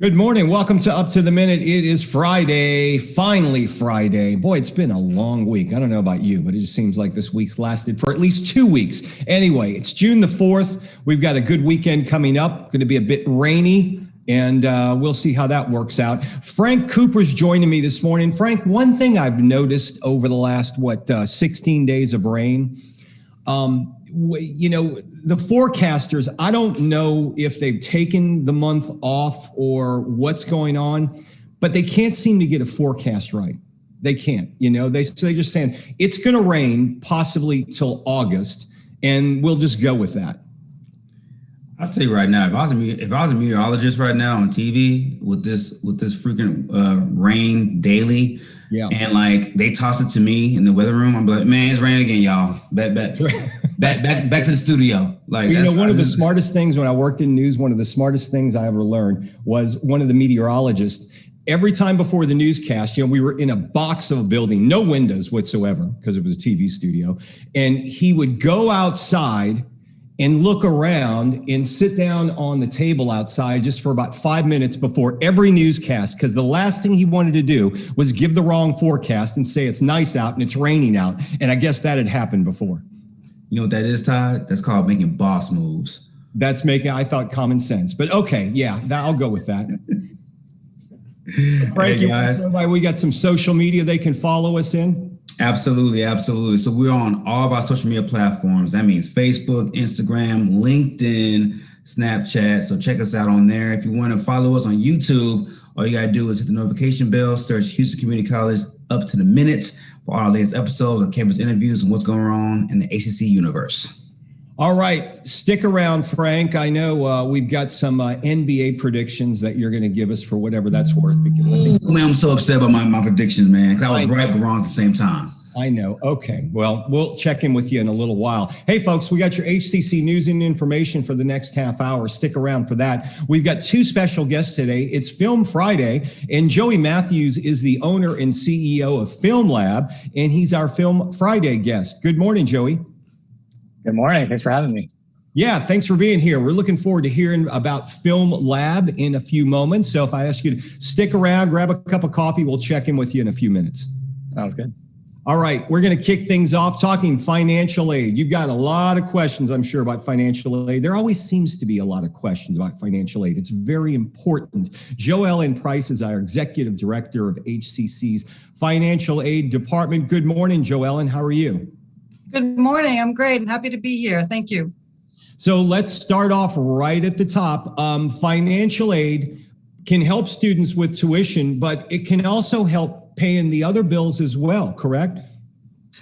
Good morning. Welcome to Up to the Minute. It is Friday, finally Friday. Boy, it's been a long week. I don't know about you, but it just seems like this week's lasted for at least 2 weeks. Anyway, it's June the 4th. We've got a good weekend coming up. Going to be a bit rainy, and we'll see how that works out. Frank Cooper's joining me this morning. Frank, one thing I've noticed over the last, 16 days of rain, the forecasters, I don't know if they've taken the month off or what's going on, but they can't seem to get a forecast right. They can't, they just saying it's going to rain possibly till August, and we'll just go with that. I'll tell you right now, if I was a meteorologist right now on TV with this freaking rain daily, yeah, and like they toss it to me in the weather room, I'm like, man, it's raining again, y'all. Back to the studio. Like, one of the smartest things when I worked in news, one of the smartest things I ever learned was one of the meteorologists. Every time before the newscast, we were in a box of a building, no windows whatsoever, because it was a TV studio, and he would go outside and look around and sit down on the table outside just for about 5 minutes before every newscast, because the last thing he wanted to do was give the wrong forecast and say it's nice out and it's raining out. And I guess that had happened before. You know what that is, Todd? That's called making boss moves. That's making, I thought, common sense. But okay, yeah, I'll go with that. Frank, you want to tell everybody we got some social media they can follow us in? Absolutely. So we're on all of our social media platforms. That means Facebook, Instagram, LinkedIn, Snapchat. So check us out on there. If you want to follow us on YouTube, all you got to do is hit the notification bell, search Houston Community College Up to the Minute for all our latest episodes of campus interviews and what's going on in the HCC universe. All right. Stick around, Frank. I know we've got some NBA predictions that you're going to give us for whatever that's worth. Because I'm so upset about my predictions, man, because I was right but wrong at the same time. I know. Okay. Well, we'll check in with you in a little while. Hey, folks, we got your HCC news and information for the next half hour. Stick around for that. We've got two special guests today. It's Film Friday, and Joey Mathews is the owner and CEO of FilmLab, and he's our Film Friday guest. Good morning, Joey. Good morning. Thanks for having me. Yeah, thanks for being here. We're looking forward to hearing about FilmLab in a few moments. So if I ask you to stick around, grab a cup of coffee, we'll check in with you in a few minutes. Sounds good. All right, we're going to kick things off talking financial aid. You've got a lot of questions, I'm sure, about financial aid. There always seems to be a lot of questions about financial aid. It's very important. JoEllen Price is our executive director of HCC's financial aid department. Good morning, JoEllen. How are you? Good morning. I'm great and happy to be here. Thank you. So let's start off right at the top. Financial aid can help students with tuition, but it can also help paying the other bills as well, correct?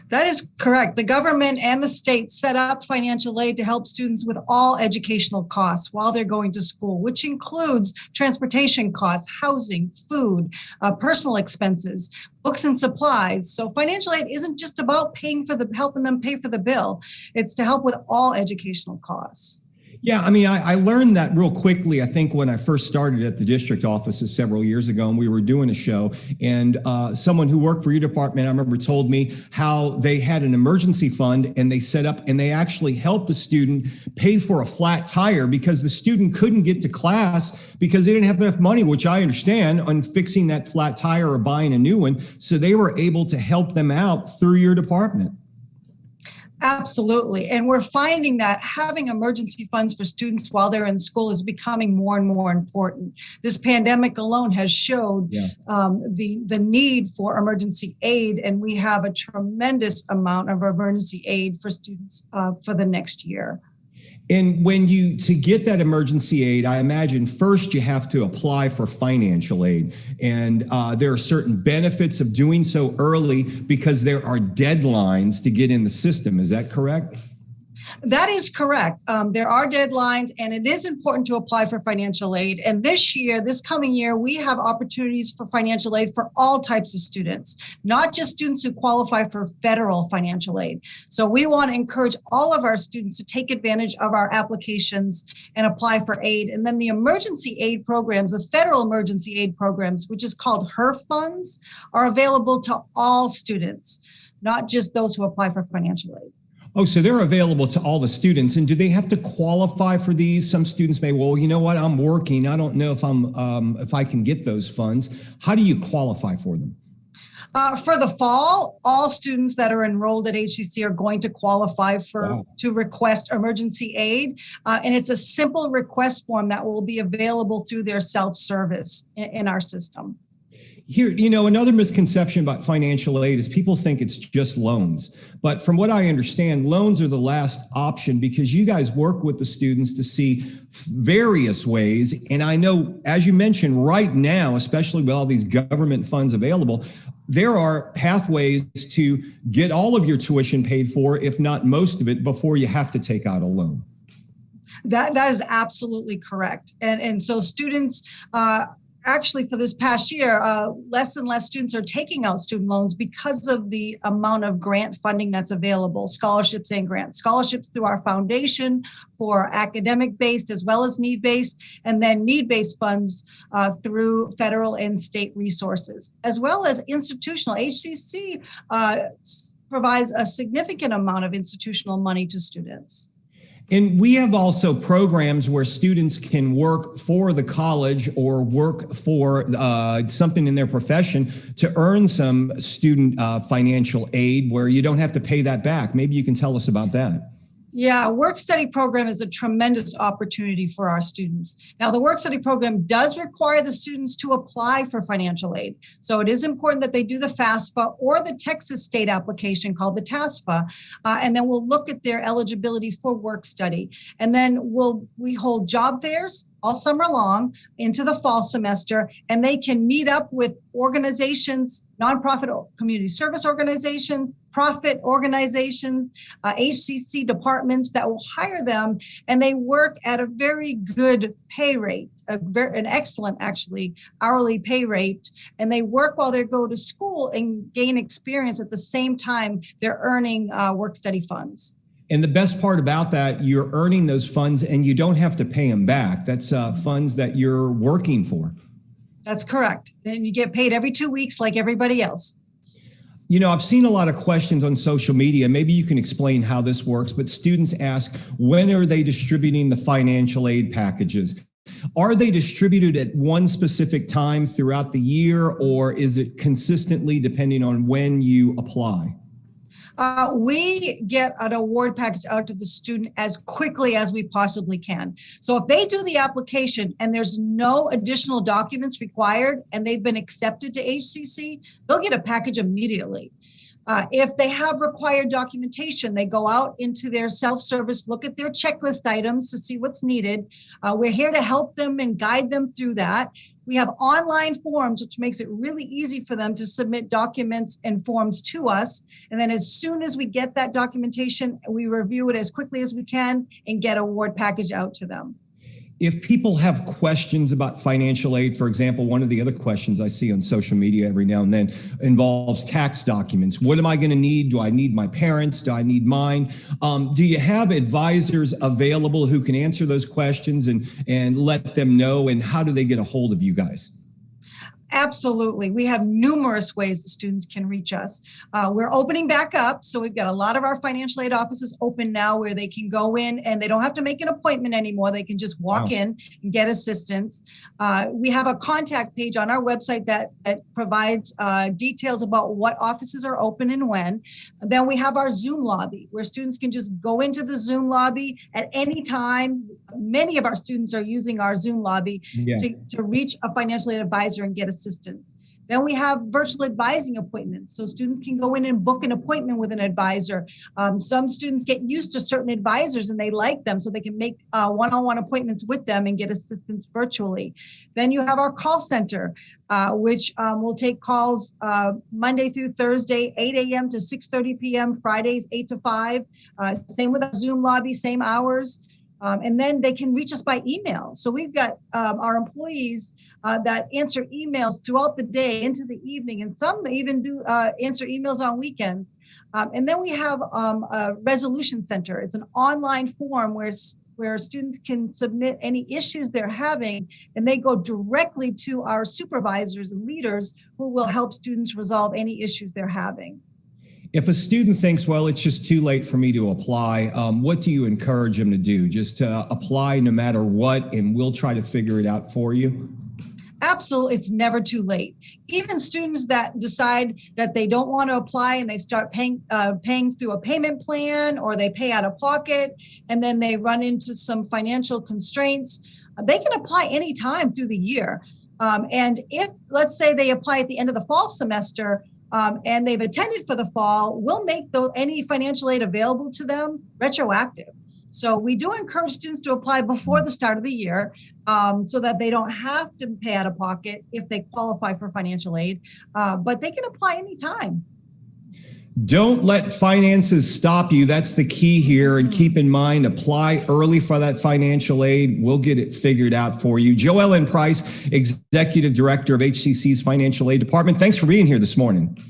That is correct. The government and the state set up financial aid to help students with all educational costs while they're going to school, which includes transportation costs, housing, food, personal expenses, books and supplies. So financial aid isn't just about helping them pay for the bill. It's to help with all educational costs. Yeah, I mean, I learned that real quickly, I think, when I first started at the district offices several years ago, and we were doing a show, and someone who worked for your department, I remember, told me how they had an emergency fund, and they set up, and they actually helped the student pay for a flat tire because the student couldn't get to class because they didn't have enough money, which I understand, on fixing that flat tire or buying a new one. So they were able to help them out through your department. Absolutely. And we're finding that having emergency funds for students while they're in school is becoming more and more important. This pandemic alone has showed the need for emergency aid, and we have a tremendous amount of emergency aid for students for the next year. And to get that emergency aid, I imagine first you have to apply for financial aid. And there are certain benefits of doing so early because there are deadlines to get in the system. Is that correct? That is correct. There are deadlines, and it is important to apply for financial aid. And this coming year, we have opportunities for financial aid for all types of students, not just students who qualify for federal financial aid. So we want to encourage all of our students to take advantage of our applications and apply for aid. And then the emergency aid programs, the federal emergency aid programs, which is called HERF funds, are available to all students, not just those who apply for financial aid. Oh, so they're available to all the students. And do they have to qualify for these? Some students may, well, you know what, I'm working. I don't know if I can get those funds. How do you qualify for them? For the fall, all students that are enrolled at HCC are going to qualify to request emergency aid. And it's a simple request form that will be available through their self-service in our system. Here, another misconception about financial aid is people think it's just loans. But from what I understand, loans are the last option because you guys work with the students to see various ways. And I know, as you mentioned, right now, especially with all these government funds available, there are pathways to get all of your tuition paid for, if not most of it, before you have to take out a loan. That is absolutely correct. And so students, actually, for this past year, less and less students are taking out student loans because of the amount of grant funding that's available, scholarships and grants. Scholarships through our foundation for academic-based as well as need-based, and then need-based funds through federal and state resources, as well as institutional. HCC provides a significant amount of institutional money to students. And we have also programs where students can work for the college or work for something in their profession to earn some student financial aid where you don't have to pay that back. Maybe you can tell us about that. Yeah, work study program is a tremendous opportunity for our students. Now, the work study program does require the students to apply for financial aid. So it is important that they do the FAFSA or the Texas state application called the TASFA, and then we'll look at their eligibility for work study. And then we hold job fairs all summer long into the fall semester, and they can meet up with organizations, nonprofit community service organizations, profit organizations, HCC departments that will hire them, and they work at a very good pay rate, an excellent, actually, hourly pay rate, and they work while they go to school and gain experience at the same time they're earning work study funds. And the best part about that, you're earning those funds and you don't have to pay them back. That's funds that you're working for. That's correct. And you get paid every 2 weeks like everybody else. I've seen a lot of questions on social media. Maybe you can explain how this works, but students ask, when are they distributing the financial aid packages? Are they distributed at one specific time throughout the year, or is it consistently depending on when you apply? We get an award package out to the student as quickly as we possibly can. So if they do the application and there's no additional documents required and they've been accepted to HCC, they'll get a package immediately. If they have required documentation, they go out into their self-service, look at their checklist items to see what's needed. We're here to help them and guide them through that. We have online forms, which makes it really easy for them to submit documents and forms to us. And then as soon as we get that documentation, we review it as quickly as we can and get an award package out to them. If people have questions about financial aid, for example, one of the other questions I see on social media every now and then involves tax documents. What am I going to need? Do I need my parents? Do I need mine? Do you have advisors available who can answer those questions and let them know? And how do they get a hold of you guys? Absolutely. We have numerous ways the students can reach us. We're opening back up. So we've got a lot of our financial aid offices open now where they can go in and they don't have to make an appointment anymore. They can just walk in and get assistance. We have a contact page on our website that provides details about what offices are open and when. And then we have our Zoom lobby where students can just go into the Zoom lobby at any time. Many of our students are using our Zoom lobby to reach a financial aid advisor and get assistance. Then we have virtual advising appointments. So students can go in and book an appointment with an advisor. Some students get used to certain advisors and they like them, so they can make one-on-one appointments with them and get assistance virtually. Then you have our call center, which will take calls Monday through Thursday, 8 a.m. to 6:30 p.m., Fridays, 8 to 5. Same with our Zoom lobby, same hours. And then they can reach us by email. So we've got our employees that answer emails throughout the day into the evening, and some even do answer emails on weekends. And then we have a resolution center. It's an online form where students can submit any issues they're having, and they go directly to our supervisors and leaders who will help students resolve any issues they're having. If a student thinks, well, it's just too late for me to apply, what do you encourage them to do? Just to apply no matter what, and we'll try to figure it out for you? Absolutely, it's never too late. Even students that decide that they don't want to apply and they start paying through a payment plan, or they pay out of pocket, and then they run into some financial constraints, they can apply anytime through the year. And if, let's say, they apply at the end of the fall semester and they've attended for the fall, we'll make any financial aid available to them retroactive. So we do encourage students to apply before the start of the year, so that they don't have to pay out of pocket if they qualify for financial aid, but they can apply anytime. Don't let finances stop you. That's the key here. And keep in mind, apply early for that financial aid. We'll get it figured out for you. JoEllen Price, Executive Director of HCC's Financial Aid Department. Thanks for being here this morning.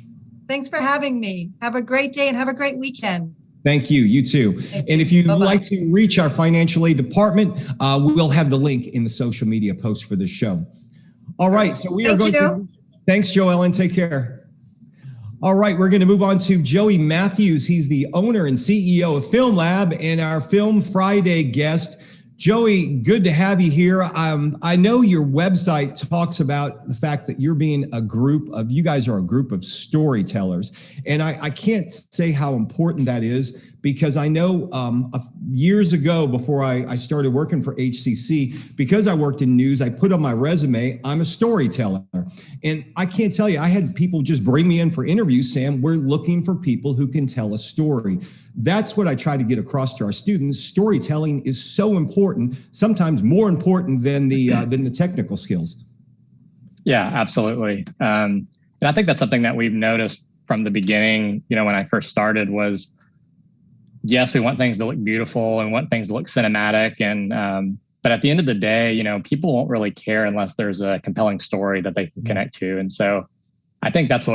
Thanks for having me. Have a great day and have a great weekend. Thank you. You too. And if you'd like to reach our financial aid department, we'll have the link in the social media post for this show. All right. So we are going to. Thanks, JoEllen. Take care. All right. We're going to move on to Joey Mathews. He's the owner and CEO of FilmLab and our Film Friday guest. Joey, good to have you here. I know your website talks about the fact that you guys are a group of storytellers. And I can't say how important that is, because I know years ago, before I started working for HCC, because I worked in news, I put on my resume, I'm a storyteller. And I can't tell you, I had people just bring me in for interviews saying, we're looking for people who can tell a story. That's what I try to get across to our students. Storytelling is so important, sometimes more important than the technical skills. Yeah, absolutely. And I think that's something that we've noticed from the beginning. You know, when I first started, was yes, we want things to look beautiful and want things to look cinematic. And but at the end of the day, you know, people won't really care unless there's a compelling story that they can connect to. And so I think that's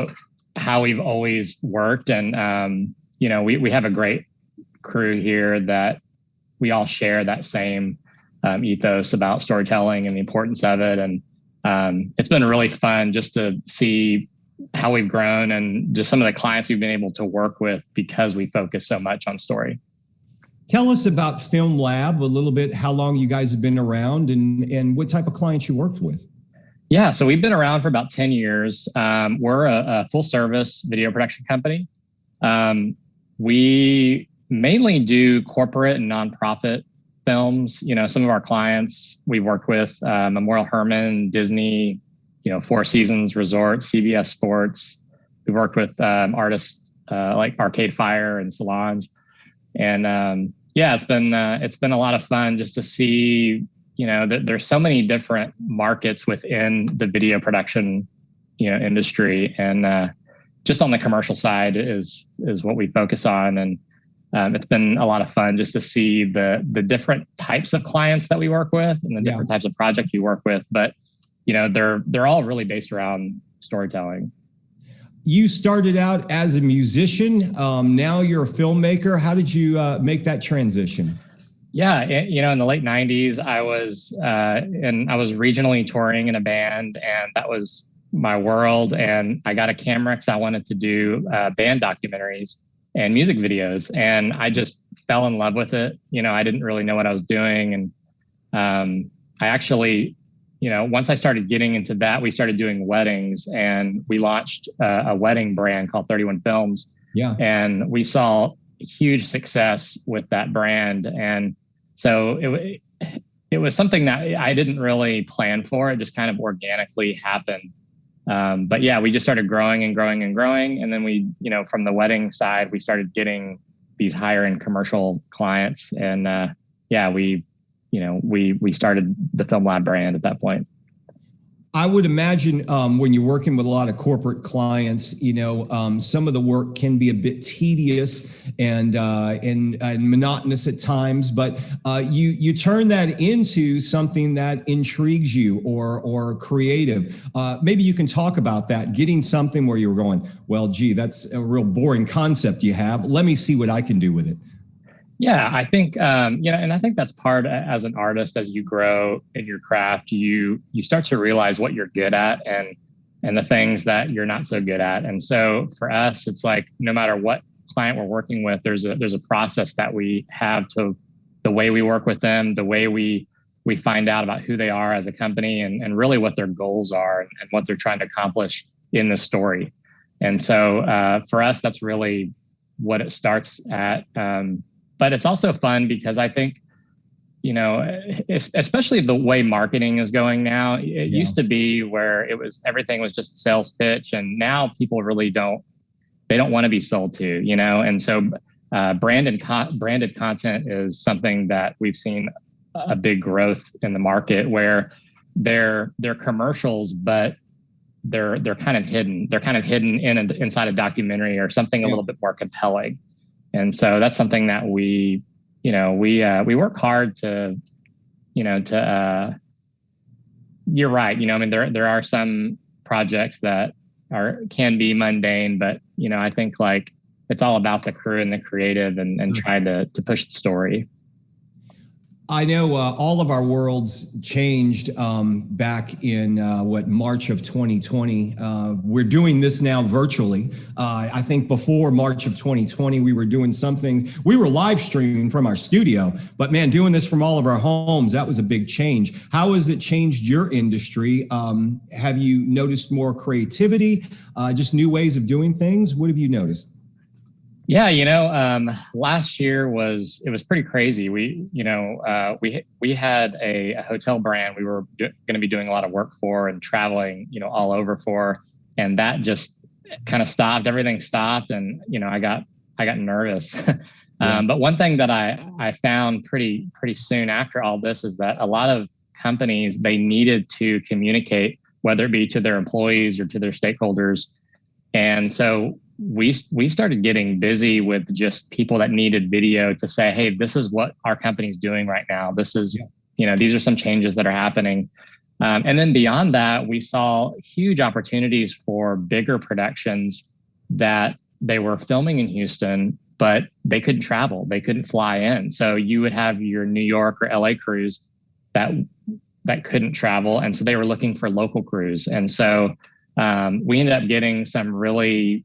how we've always worked. And you know, we have a great crew here that we all share that same ethos about storytelling and the importance of it. And it's been really fun just to see how we've grown and just some of the clients we've been able to work with because we focus so much on story. Tell us about FilmLab a little bit, how long you guys have been around and what type of clients you worked with. Yeah, so we've been around for about 10 years. We're a full service video production company. We mainly do corporate and nonprofit films. You know, some of our clients we've worked with, Memorial Hermann, Disney, you know, Four Seasons Resorts, CBS Sports. We've worked with artists like Arcade Fire and Solange. And yeah, it's been a lot of fun just to see, you know, that there's so many different markets within the video production, you know, industry. And just on the commercial side is what we focus on. And it's been a lot of fun just to see the different types of clients that we work with and the different types of projects we work with. But, you know, they're all really based around storytelling. You started out as a musician. Now you're a filmmaker. How did you make that transition? Yeah, you know, in the late 90s, I was regionally touring in a band, and that was my world. And I got a camera because I wanted to do band documentaries and music videos. And I just fell in love with it. You know, I didn't really know what I was doing. And I actually, you know, once I started getting into that, we started doing weddings, and we launched a wedding brand called 31 Films. Yeah. And we saw huge success with that brand. And so it was something that I didn't really plan for. It just kind of organically happened. But yeah, we just started growing and growing and growing. And then we, you know, from the wedding side, we started getting these higher end commercial clients. And yeah, we started the FilmLab brand at that point. I would imagine when you're working with a lot of corporate clients, you know, some of the work can be a bit tedious and monotonous at times, but you turn that into something that intrigues you or creative. Maybe you can talk about that, getting something where you're going, well, gee, that's a real boring concept you have. Let me see what I can do with it. Yeah, I think, you know, and I think that's part as an artist, as you grow in your craft, you start to realize what you're good at. And and the things that you're not so good at. And so for us, it's like, no matter what client we're working with, there's a process that we have to the way we work with them, the way we find out about who they are as a company, and really what their goals are and what they're trying to accomplish in the story. And so for us, that's really what it starts at. But it's also fun because I think, especially the way marketing is going now, it used to be where everything was just a sales pitch, and now people really don't want to be sold to, and so branded content is something that we've seen a big growth in the market, where they're commercials, but they're kind of hidden. They're kind of hidden inside a documentary or something a little bit more compelling. And so that's something that we work hard to you're right. There are some projects that can be mundane, but I think like it's all about the crew and the creative and trying to push the story. I know all of our worlds changed back in March of 2020. We're doing this now virtually. I think before March of 2020, we were doing some things. We were live streaming from our studio, but man, doing this from all of our homes, that was a big change. How has it changed your industry? Have you noticed more creativity, just new ways of doing things? What have you noticed? Yeah, last year was pretty crazy. We had a hotel brand we were going to be doing a lot of work for and traveling, all over for, and that just kind of stopped. Everything stopped, and I got nervous. But one thing that I found pretty soon after all this is that a lot of companies, they needed to communicate, whether it be to their employees or to their stakeholders, and so we started getting busy with just people that needed video to say, hey, this is what our company's doing right now. This is, these are some changes that are happening. And then beyond that, we saw huge opportunities for bigger productions that they were filming in Houston, but they couldn't travel. They couldn't fly in. So you would have your New York or LA crews that couldn't travel. And so they were looking for local crews. And so we ended up getting some really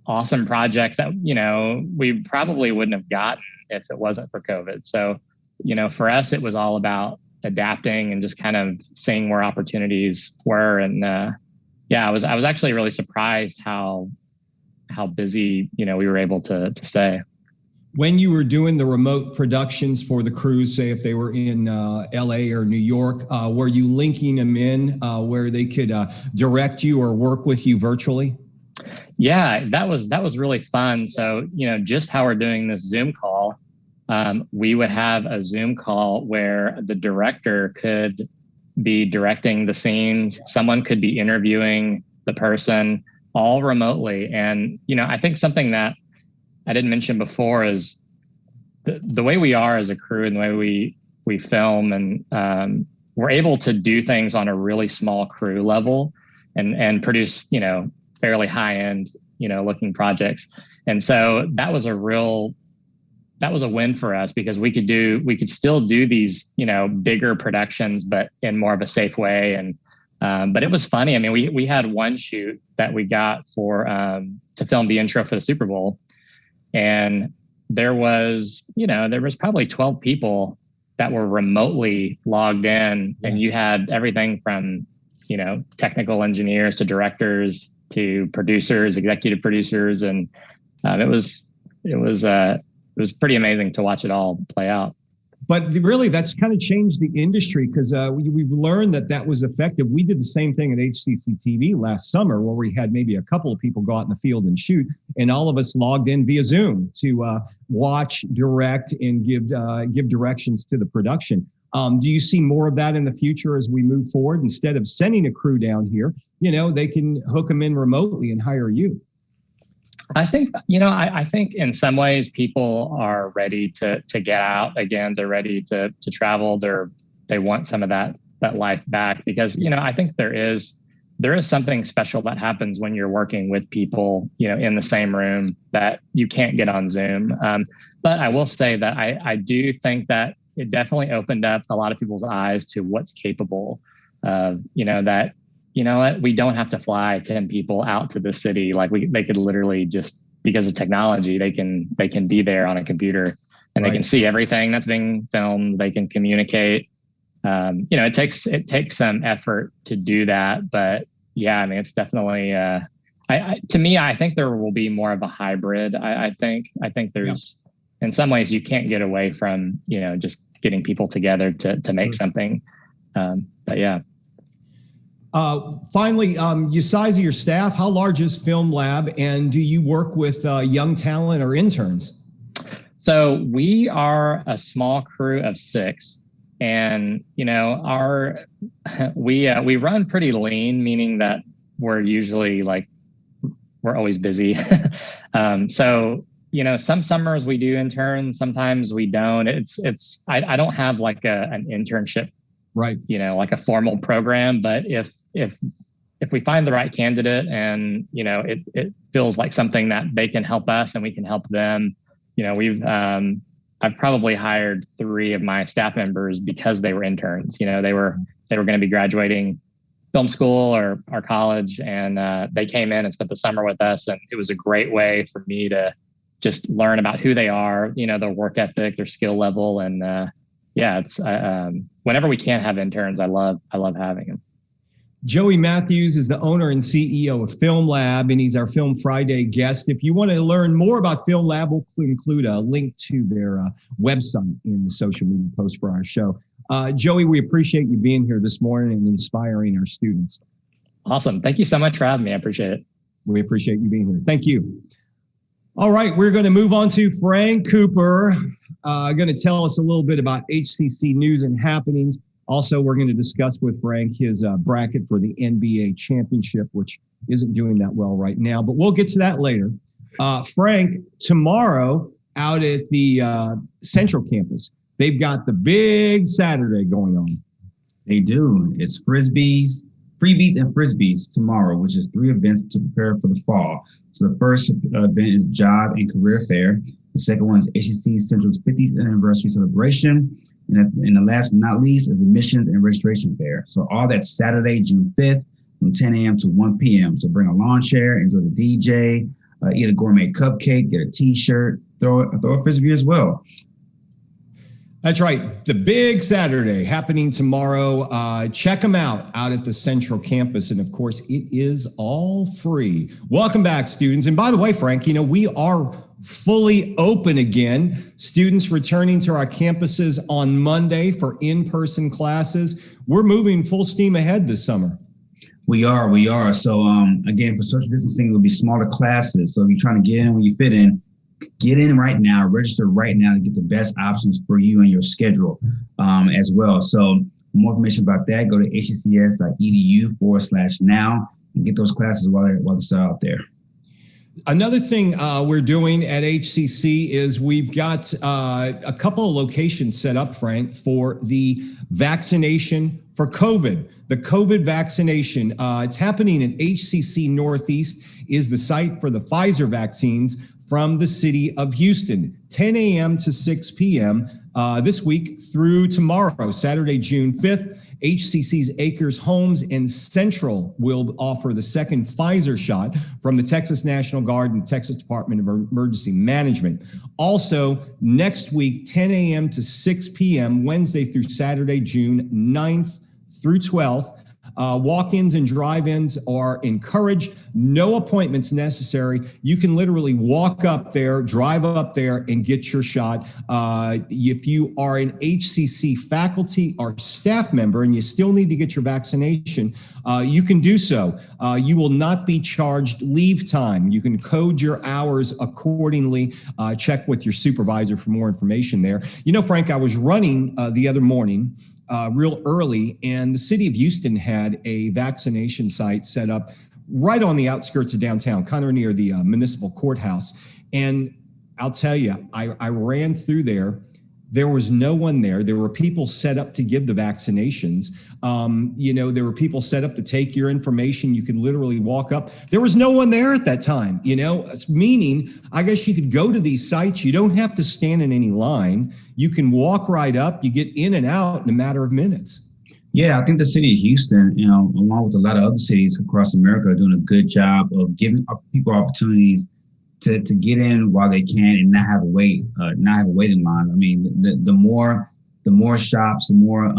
awesome projects that, we probably wouldn't have gotten if it wasn't for COVID. So, for us, it was all about adapting and just kind of seeing where opportunities were. And I was actually really surprised how busy, we were able to stay. When you were doing the remote productions for the crews, say if they were in LA or New York, were you linking them in where they could direct you or work with you virtually? Yeah, that was really fun. So, just how we're doing this Zoom call, we would have a Zoom call where the director could be directing the scenes. Someone could be interviewing the person, all remotely. And, I think something that I didn't mention before is the way we are as a crew and the way we film, and we're able to do things on a really small crew level and produce, fairly high end, looking projects. And so that was a win for us because we could still do these, bigger productions, but in more of a safe way. And, but it was funny. I mean, we had one shoot that we got for, to film the intro for the Super Bowl. And there was probably 12 people that were remotely logged in, and you had everything from, technical engineers to directors to producers, executive producers. And it was pretty amazing to watch it all play out. But really, that's kind of changed the industry because we've learned that was effective. We did the same thing at HCCTV last summer where we had maybe a couple of people go out in the field and shoot, and all of us logged in via Zoom to watch, direct, and give directions to the production. Do you see more of that in the future as we move forward? Instead of sending a crew down here, they can hook them in remotely and hire you. I think, I think in some ways people are ready to get out again. They're ready to travel. They want some of that life back because, I think there is something special that happens when you're working with people, in the same room that you can't get on Zoom. But I will say that I do think that it definitely opened up a lot of people's eyes to what's capable of, that you know what, we don't have to fly 10 people out to the city. Like they could literally just, because of technology, they can be there on a computer and they can see everything that's being filmed. They can communicate. It takes some effort to do that, but yeah, I mean, it's definitely, to me, I think there will be more of a hybrid. I think there's, in some ways you can't get away from, just getting people together to make something. But yeah. Finally, your size of your staff, how large is FilmLab, and do you work with young talent or interns? So we are a small crew of 6, and we run pretty lean, meaning that we're usually we're always busy. So some summers we do interns, sometimes we don't. I don't have an internship, right? Like a formal program, but if we find the right candidate and it feels like something that they can help us and we can help them, I've probably hired 3 of my staff members because they were interns. They were going to be graduating film school or college, and they came in and spent the summer with us, and it was a great way for me to just learn about who they are, their work ethic, their skill level, and it's whenever we can have interns, I love having them. Joey Mathews is the owner and CEO of FilmLab, and he's our Film Friday guest. If you want to learn more about FilmLab, we'll include a link to their website in the social media post for our show. Joey, we appreciate you being here this morning and inspiring our students. Awesome. Thank you so much for having me. I appreciate it. We appreciate you being here. Thank you. All right, we're going to move on to Frank Cooper, going to tell us a little bit about HCC News and Happenings. Also, we're going to discuss with Frank his bracket for the NBA championship, which isn't doing that well right now, but we'll get to that later. Frank, tomorrow out at the Central Campus, they've got the big Saturday going on. They do. It's freebies and frisbees tomorrow, which is 3 events to prepare for the fall. So the first event is Job and Career Fair. The second one is HCC Central's 50th anniversary celebration. And the last but not least is the Admissions and Registration Fair. So all that Saturday, June 5th from 10 a.m. to 1 p.m. So bring a lawn chair, enjoy the DJ, eat a gourmet cupcake, get a t-shirt, throw a frisbee as well. That's right. The big Saturday happening tomorrow. Check them out at the Central Campus. And of course, it is all free. Welcome back, students. And by the way, Frank, we are fully open again. Students returning to our campuses on Monday for in-person classes. We're moving full steam ahead this summer. We are. So again, for social distancing, it'll be smaller classes. So if you're trying to get in when you fit in, get in right now, register right now to get the best options for you and your schedule as well. So for more information about that, go to hccs.edu/now and get those classes while they're still out there. Another thing we're doing at HCC is we've got a couple of locations set up, Frank, for the vaccination for COVID. The COVID vaccination, it's happening in HCC Northeast, is the site for the Pfizer vaccines from the city of Houston, 10 a.m. to 6 p.m. This week through tomorrow, Saturday, June 5th. HCC's Acres Homes and Central will offer the second Pfizer shot from the Texas National Guard and Texas Department of Emergency Management. Also, next week, 10 a.m. to 6 p.m., Wednesday through Saturday, June 9th through 12th. Walk-ins and drive-ins are encouraged. No appointments necessary. You can literally walk up there, drive up there, and get your shot. If you are an HCC faculty or staff member and you still need to get your vaccination, you can do so. You will not be charged leave time. You can code your hours accordingly. Check with your supervisor for more information there. Frank, I was running the other morning real early, and the city of Houston had a vaccination site set up right on the outskirts of downtown, kind of near the municipal courthouse. And I'll tell you, I ran through there. There was no one there. There were people set up to give the vaccinations. There were people set up to take your information. You could literally walk up. There was no one there at that time, meaning I guess you could go to these sites. You don't have to stand in any line. You can walk right up. You get in and out in a matter of minutes. Yeah, I think the city of Houston, along with a lot of other cities across America, are doing a good job of giving people opportunities to get in while they can and not have a waiting line. I mean, the more shops, the more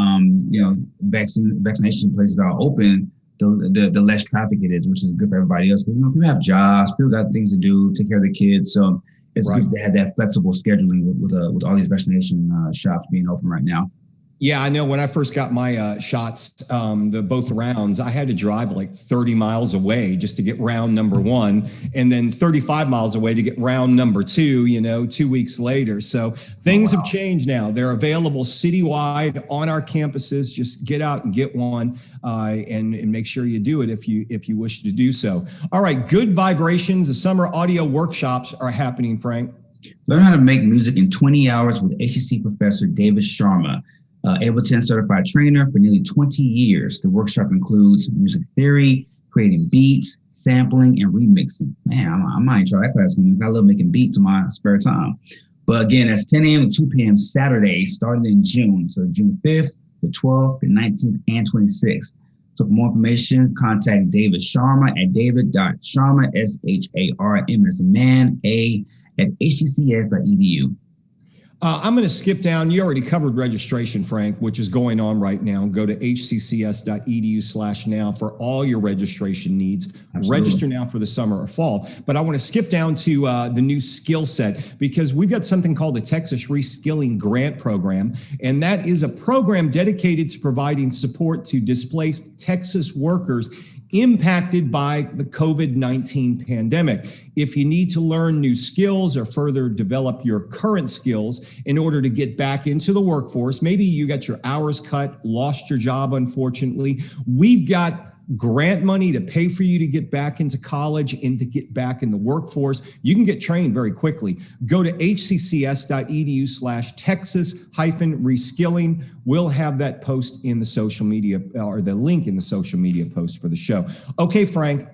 vaccination places are open, the less traffic it is, which is good for everybody else. Because people have jobs, people got things to do, take care of their kids, so it's good to have that flexible scheduling with all these vaccination shops being open right now. Yeah, I know when I first got my shots, both rounds, I had to drive like 30 miles away just to get round number 1, and then 35 miles away to get round number 2, 2 weeks later. So things have changed now. They're available citywide on our campuses. Just get out and get one and make sure you do it if you wish to do so. All right, Good Vibrations. The summer audio workshops are happening, Frank. Learn how to make music in 20 hours with HCC professor David Sharma. Ableton certified trainer for nearly 20 years. The workshop includes music theory, creating beats, sampling, and remixing. Man, I might try that class. I love making beats in my spare time. But again, that's 10 a.m. to 2 p.m. Saturday, starting in June. So June 5th, the 12th, the 19th, and 26th. So for more information, contact David Sharma at david.sharma, S-H-A-R-M as a man, A, at hccs.edu. I'm going to skip down. You already covered registration, Frank, which is going on right now. Go to hccs.edu/now for all your registration needs. Absolutely. Register now for the summer or fall. But I want to skip down to the new skill set, because we've got something called the Texas Reskilling Grant Program. And that is a program dedicated to providing support to displaced Texas workers impacted by the COVID-19 pandemic. If you need to learn new skills or further develop your current skills in order to get back into the workforce, maybe you got your hours cut, lost your job, unfortunately, we've got grant money to pay for you to get back into college and to get back in the workforce. You can get trained very quickly. Go to hccs.edu/Texas-reskilling. We'll have that post in the social media, or the link in the social media post for the show. Okay, Frank,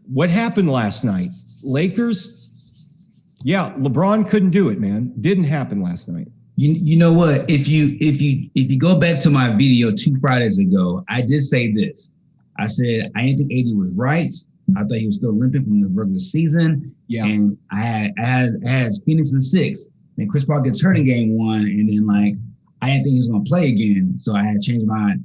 what happened last night? Lakers? Yeah, LeBron couldn't do it, man. Didn't happen last night. You know what? If you go back to my video 2 Fridays ago, I did say this. I said, I didn't think AD was right. I thought he was still limping from the regular season. Yeah. And I had Phoenix in 6. Then Chris Paul gets hurt in game 1. And then I didn't think he was going to play again. So I had changed my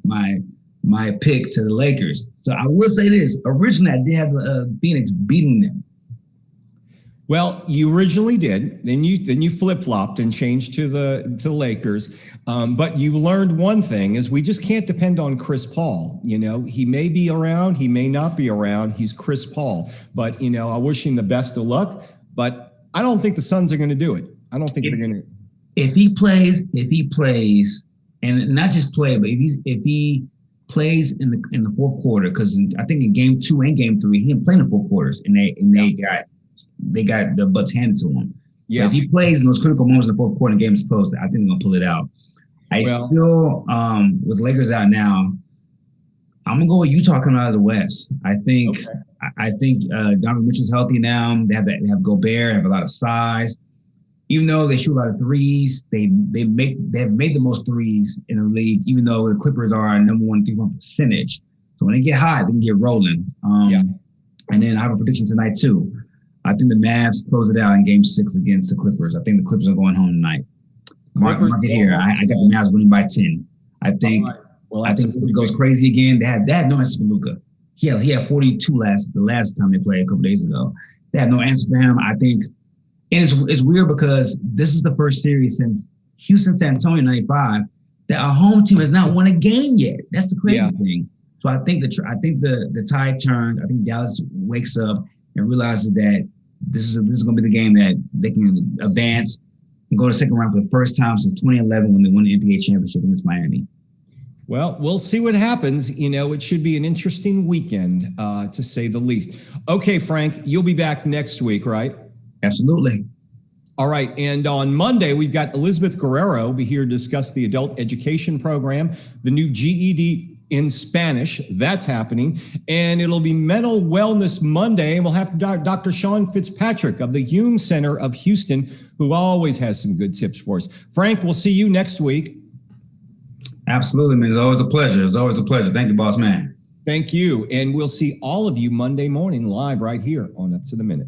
pick to the Lakers. So I will say this. Originally, I did have Phoenix beating them. Well, you originally did. Then you flip-flopped and changed to the Lakers. But you learned one thing is we just can't depend on Chris Paul. He may be around, he may not be around. He's Chris Paul. But, I wish him the best of luck. But I don't think the Suns are going to do it. I don't think they're going to. If he plays, and not just play, but if he plays in the fourth quarter, because I think in game 2 and game 3, he didn't play in the 4 quarters, and they got the butts handed to him. Yeah. But if he plays in those critical moments in the fourth quarter and game is closed, I think they're gonna pull it out. Still, with the Lakers out now, I'm gonna go with Utah coming out of the West. I think Donovan Mitchell's healthy now. They have Gobert, have a lot of size. Even though they shoot a lot of threes, they have made the most threes in the league. Even though the Clippers are our number 1 3-point percentage, so when they get hot, they can get rolling. And then I have a prediction tonight too. I think the Mavs close it out in game 6 against the Clippers. I think the Clippers are going home tonight. Mark it here. I got the Mavs winning by 10. I think it goes crazy again. They had no answer for Luka. He had 42 the last time they played a couple days ago. They had no answer for him. I think, and it's weird because this is the first series since Houston San Antonio 95 that our home team has not won a game yet. That's the crazy thing. So I think the tide turned. I think Dallas wakes up and realizes that this is going to be the game that they can advance and go to the second round for the first time since 2011 when they won the NBA championship against Miami. Well, we'll see what happens. It should be an interesting weekend, to say the least. Okay, Frank, you'll be back next week, right? Absolutely. All right. And on Monday, we've got Elizabeth Guerrero be here to discuss the adult education program, the new GED in Spanish. That's happening. And it'll be Mental Wellness Monday. And we'll have Dr. Sean Fitzpatrick of the Hume Center of Houston, who always has some good tips for us. Frank, we'll see you next week. Absolutely, man. It's always a pleasure. It's always a pleasure. Thank you, boss man. Thank you. And we'll see all of you Monday morning live right here on Up to the Minute.